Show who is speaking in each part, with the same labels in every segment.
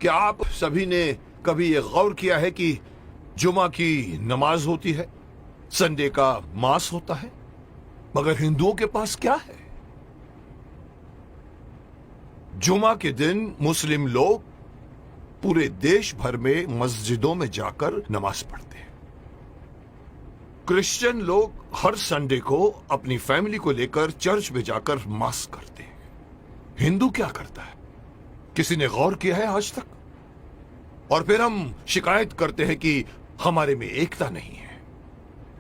Speaker 1: क्या आप सभी ने कभी ये गौर किया है कि जुमा की नमाज होती है, संडे का मास होता है, मगर हिंदुओं के पास क्या है? जुमा के दिन मुस्लिम लोग पूरे देश भर में मस्जिदों में जाकर नमाज पढ़ते हैं। क्रिश्चियन लोग हर संडे को अपनी फैमिली को लेकर चर्च में जाकर मास करते हैं। हिंदू क्या करता है? किसी ने गौर किया है आज तक? और फिर हम शिकायत करते हैं कि हमारे में एकता नहीं है।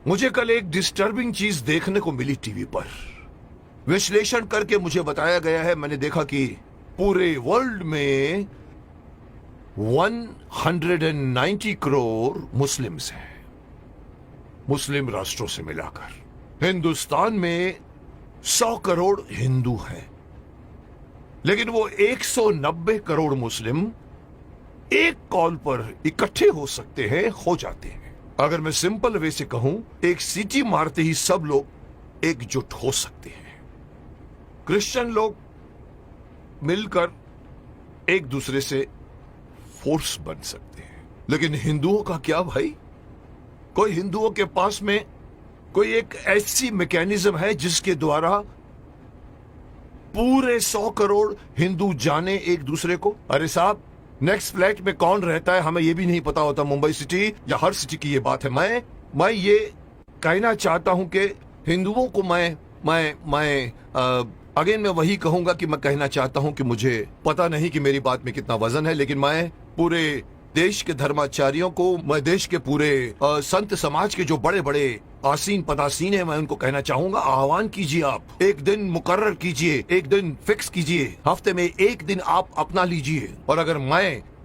Speaker 1: मुझे कल एक डिस्टर्बिंग चीज देखने को मिली टीवी पर। विश्लेषण करके मुझे बताया गया है, मैंने देखा कि पूरे वर्ल्ड में 190 करोड़ मुस्लिम्स हैं, मुस्लिम राष्ट्रों से मिलाकर। हिंदुस्तान में 100 करोड़ हिंदू हैं, लेकिन वो 190 करोड़ मुस्लिम एक कॉल पर इकट्ठे हो सकते हैं, हो जाते हैं। अगर मैं सिंपल वे से कहूं, एक सीटी मारते ही सब लोग एकजुट हो सकते हैं। क्रिश्चियन लोग मिलकर एक दूसरे से फोर्स बन सकते हैं, लेकिन हिंदुओं का क्या भाई? कोई हिंदुओं के पास में कोई एक ऐसी मैकेनिज्म है जिसके द्वारा पूरे 100 करोड़ हिंदू जाने एक दूसरे को? अरे साहब, नेक्स्ट फ्लैट में कौन रहता है हमें यह भी नहीं पता होता। मुंबई सिटी या हर सिटी की ये बात है। मैं ये कहना चाहता हूं कि हिंदुओं को अगेन मैं वही कहूंगा कि मैं कहना चाहता हूं कि मुझे पता नहीं कि मेरी बात में कितना वजन है, लेकिन मैं पूरे देश के धर्माचार्यों को, मैं देश के पूरे संत समाज के जो बड़े बड़े आसीन पदासीन है, मैं उनको कहना चाहूंगा, आह्वान कीजिए, आप एक दिन मुकर्रर कीजिए, एक दिन फिक्स कीजिए, हफ्ते में एक दिन आप अपना लीजिए। और अगर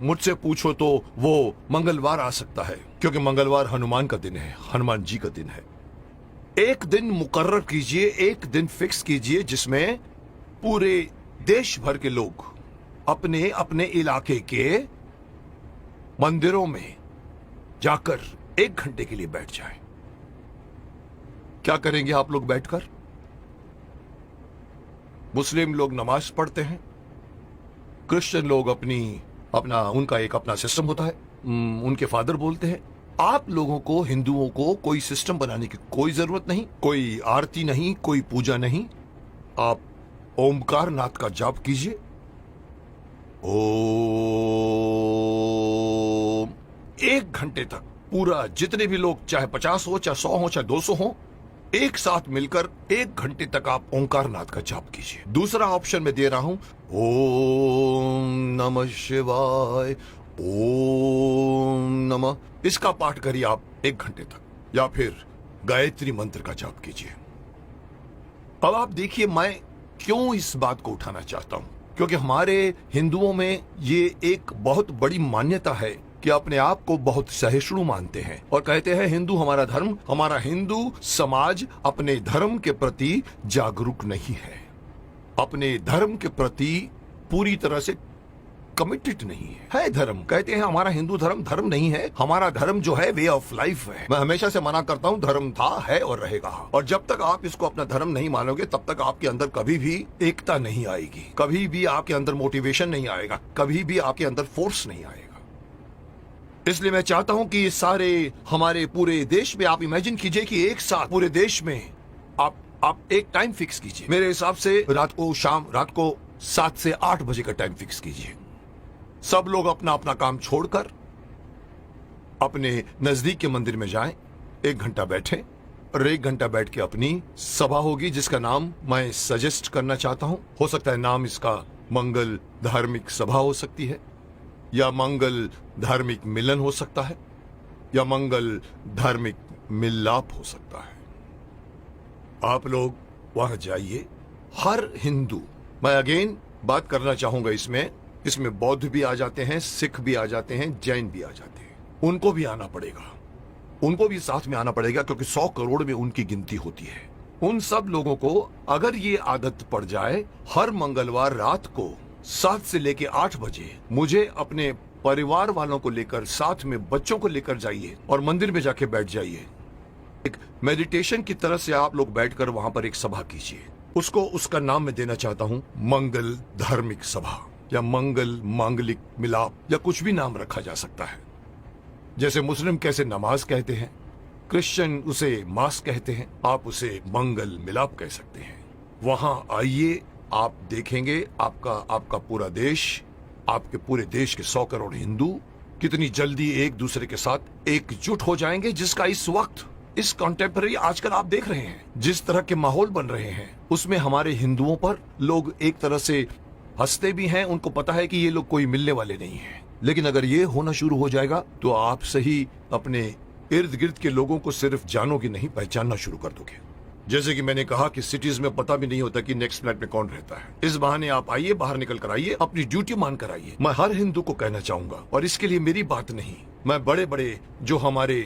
Speaker 1: मुझसे पूछो तो वो मंगलवार आ सकता है, क्योंकि मंगलवार हनुमान का दिन है, हनुमान जी का दिन है। एक दिन मुकर्रर कीजिए, एक दिन फिक्स कीजिए, जिसमें पूरे देश भर के लोग अपने अपने इलाके के मंदिरों में जाकर 1 घंटे के लिए बैठ जाएं। क्या करेंगे आप लोग बैठकर? मुस्लिम लोग नमाज पढ़ते हैं, क्रिश्चियन लोग उनका एक अपना सिस्टम होता है, उनके फादर बोलते हैं। आप लोगों को, हिंदुओं को, कोई सिस्टम बनाने की कोई जरूरत नहीं, कोई आरती नहीं, कोई पूजा नहीं। आप ओमकार नाथ का जाप कीजिए। ओम 1 घंटे तक पूरा, जितने भी लोग, चाहे 50 हो, चाहे 100 हो, चाहे 200 हो, एक साथ मिलकर 1 घंटे तक आप ओंकार नाथ का जाप कीजिए। दूसरा ऑप्शन मैं दे रहा हूं, ओम नमः शिवाय, ओम नमः, इसका पाठ करिए आप 1 घंटे तक, या फिर गायत्री मंत्र का जाप कीजिए। अब आप देखिए मैं क्यों इस बात को उठाना चाहता हूं, क्योंकि हमारे हिंदुओं में ये एक बहुत बड़ी मान्यता है कि अपने आप को बहुत सहिष्णु मानते हैं और कहते हैं हिंदू हमारा धर्म, हमारा हिंदू समाज अपने धर्म के प्रति जागरूक नहीं है, अपने धर्म के प्रति पूरी तरह से कमिटेड नहीं है। धर्म, कहते हैं हमारा हिंदू धर्म धर्म नहीं है, हमारा धर्म जो है वे ऑफ लाइफ है। मैं हमेशा से मना करता हूं, धर्म था, है और रहेगा। और जब तक आप इसको अपना धर्म नहीं मानोगे, तब तक आपके अंदर कभी भी एकता नहीं आएगी, कभी भी आपके अंदर मोटिवेशन नहीं आएगा, कभी भी आपके अंदर फोर्स नहीं आएगा। इसलिए मैं चाहता हूं कि सारे हमारे पूरे देश में आप इमेजिन कीजिए कि एक साथ पूरे देश में आप एक टाइम फिक्स कीजिए। मेरे हिसाब से रात को 7 से 8 बजे का टाइम फिक्स कीजिए। सब लोग अपना अपना काम छोड़कर अपने नजदीक के मंदिर में जाएं, 1 घंटा बैठें और 1 घंटा बैठ के अपनी सभा होगी, जिसका नाम मैं सजेस्ट करना चाहता हूं। हो सकता है नाम इसका मंगल धार्मिक सभा हो सकती है, या मंगल धार्मिक मिलन हो सकता है, या मंगल धार्मिक मिलाप हो सकता है। आप लोग वहां जाइए। हर हिंदू, मैं अगेन बात करना चाहूंगा, इसमें बौद्ध भी आ जाते हैं, सिख भी आ जाते हैं, जैन भी आ जाते हैं, उनको भी आना पड़ेगा, उनको भी साथ में आना पड़ेगा, क्योंकि 100 करोड़ में उनकी गिनती होती है। उन सब लोगों को अगर ये आदत पड़ जाए, हर मंगलवार रात को 7 से लेके 8 बजे मुझे अपने परिवार वालों को लेकर, साथ में बच्चों को लेकर जाइए और मंदिर में जाके बैठ जाइए। एक मेडिटेशन की तरह से आप लोग बैठकर वहां पर एक सभा कीजिए। उसका नाम मैं देना चाहता हूं मंगल धार्मिक सभा। या मंगल, मांगलिक, मिलाप या कुछ भी नाम रखा जा सकता है। जैसे मुस्लिम कैसे नमाज कहते हैं, क्रिश्चियन उसे मास कहते हैं, आप उसे मंगल मिलाप कह सकते हैं। वहां आइए, आप देखेंगे आपका पूरा देश, आपके पूरे देश के 100 करोड़ हिंदू कितनी जल्दी एक दूसरे के साथ एकजुट हो जाएंगे, जिसका इस वक्त, इस कॉन्टेम्पररी आजकल आप देख रहे हैं जिस तरह के माहौल बन रहे हैं, उसमें हमारे हिंदुओं पर लोग एक तरह से हंसते भी हैं। उनको पता है कि ये लोग कोई मिलने वाले नहीं हैं। लेकिन अगर ये होना शुरू हो जाएगा तो आप सही अपने इर्द गिर्द के लोगों को सिर्फ जानोगे नहीं, पहचानना शुरू कर दोगे। जैसे कि मैंने कहा कि सिटीज में पता भी नहीं होता कि नेक्स्ट फ्लैट में कौन रहता है। इस बहाने आप आइए, बाहर निकल कर आइए, अपनी ड्यूटी मान कर आइए। मैं हर हिंदू को कहना चाहूंगा, और इसके लिए मेरी बात नहीं, मैं बड़े बड़े जो हमारे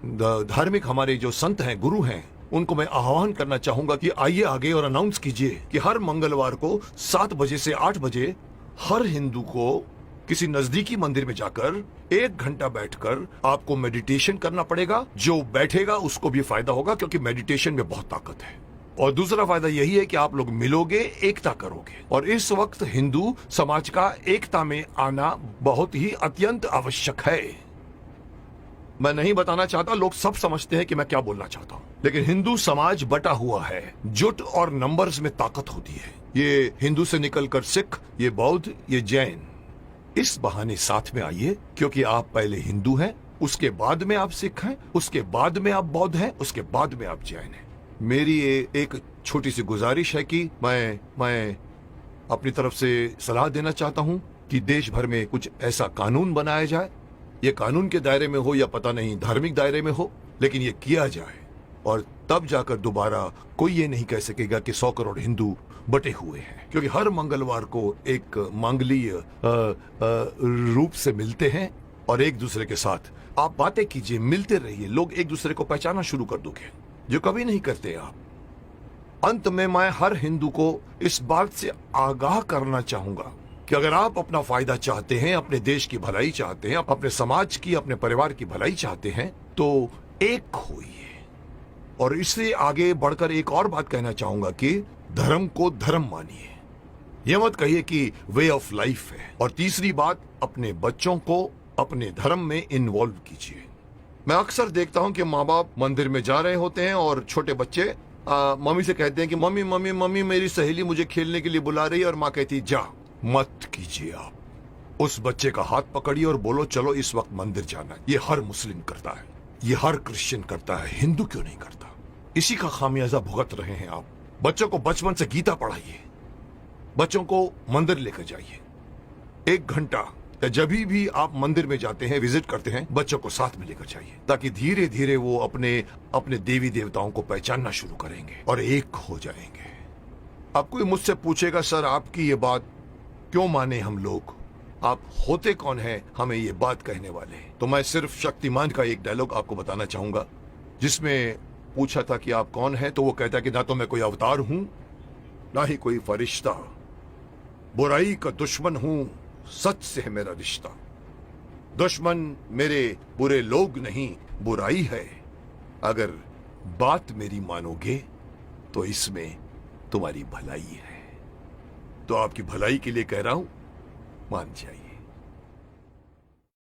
Speaker 1: धार्मिक हमारे जो संत हैं, गुरु हैं, उनको मैं आह्वान करना चाहूंगा कि आइए आगे और अनाउंस कीजिए कि हर मंगलवार को 7 बजे से 8 बजे हर हिंदू को किसी नजदीकी मंदिर में जाकर 1 घंटा बैठकर आपको मेडिटेशन करना पड़ेगा। जो बैठेगा उसको भी फायदा होगा, क्योंकि मेडिटेशन में बहुत ताकत है। और दूसरा फायदा यही है कि आप लोग मिलोगे, एकता करोगे। और इस वक्त हिंदू समाज का एकता में आना बहुत ही अत्यंत आवश्यक है। मैं नहीं बताना चाहता, लोग सब समझते हैं कि मैं क्या बोलना चाहता हूं, लेकिन हिंदू समाज बटा हुआ है। जुट और नंबर्स में ताकत होती है। ये हिंदू से निकलकर सिख, ये बौद्ध, ये जैन, इस बहाने साथ में आइए, क्योंकि आप पहले हिंदू हैं, उसके बाद में आप सिख हैं, उसके बाद में आप बौद्ध हैं, उसके बाद में आप जैन हैं। मेरी एक छोटी सी गुजारिश है कि मैं अपनी तरफ से सलाह देना चाहता हूं कि देश भर में कुछ ऐसा कानून बनाया जाए। ये कानून के दायरे में हो या पता नहीं धार्मिक दायरे में हो, लेकिन ये किया जाए, और तब जाकर दोबारा कोई ये नहीं कह सकेगा कि 100 करोड़ हिंदू बटे हुए हैं। क्योंकि हर मंगलवार को एक मांगलीय रूप से मिलते हैं और एक दूसरे के साथ आप बातें कीजिए, मिलते रहिए, लोग एक दूसरे को पहचानना शुरू कर दोगे, जो कभी नहीं करते आप। अंत में मैं हर हिंदू को इस बात से आगाह करना चाहूंगा कि अगर आप अपना फायदा चाहते हैं, अपने देश की भलाई चाहते हैं, अपने समाज की, अपने परिवार की भलाई चाहते हैं, तो एक होइए। और इससे आगे बढ़कर एक और बात कहना चाहूंगा कि धर्म को धर्म मानिए, यह मत कहिए कि वे ऑफ लाइफ है। और तीसरी बात, अपने बच्चों को अपने धर्म में इन्वॉल्व कीजिए। मैं अक्सर देखता हूं कि माँ बाप मंदिर में जा रहे होते हैं और छोटे बच्चे मम्मी से कहते हैं कि मम्मी मम्मी मम्मी मेरी सहेली मुझे खेलने के लिए बुला रही है, और माँ कहती जा मत कीजिए। आप उस बच्चे का हाथ पकड़िए और बोलो चलो इस वक्त मंदिर जाना है। ये हर मुस्लिम करता है, ये हर क्रिश्चियन करता है, हिंदू क्यों नहीं करता? इसी का खामियाजा भुगत रहे हैं आप। बच्चों को बचपन से गीता पढ़ाइए, बच्चों को मंदिर लेकर जाइए। 1 घंटा या जब भी आप मंदिर में जाते हैं, विजिट करते हैं, बच्चों को साथ में लेकर जाइए, ताकि धीरे धीरे वो अपने देवी देवताओं को पहचानना शुरू करेंगे और एक हो जाएंगे। अब कोई मुझसे पूछेगा सर आपकी ये बात क्यों माने हम लोग, आप होते कौन हैं हमें ये बात कहने वाले? तो मैं सिर्फ शक्तिमान का एक डायलॉग आपको बताना चाहूंगा, जिसमें पूछा था कि आप कौन हैं, तो वो कहता है कि ना तो मैं कोई अवतार हूं, ना ही कोई फरिश्ता, बुराई का दुश्मन हूं, सच से है मेरा रिश्ता। दुश्मन मेरे बुरे लोग नहीं, बुराई है। अगर बात मेरी मानोगे तो इसमें तुम्हारी भलाई है। तो आपकी भलाई के लिए कह रहा हूं, मान जाइए।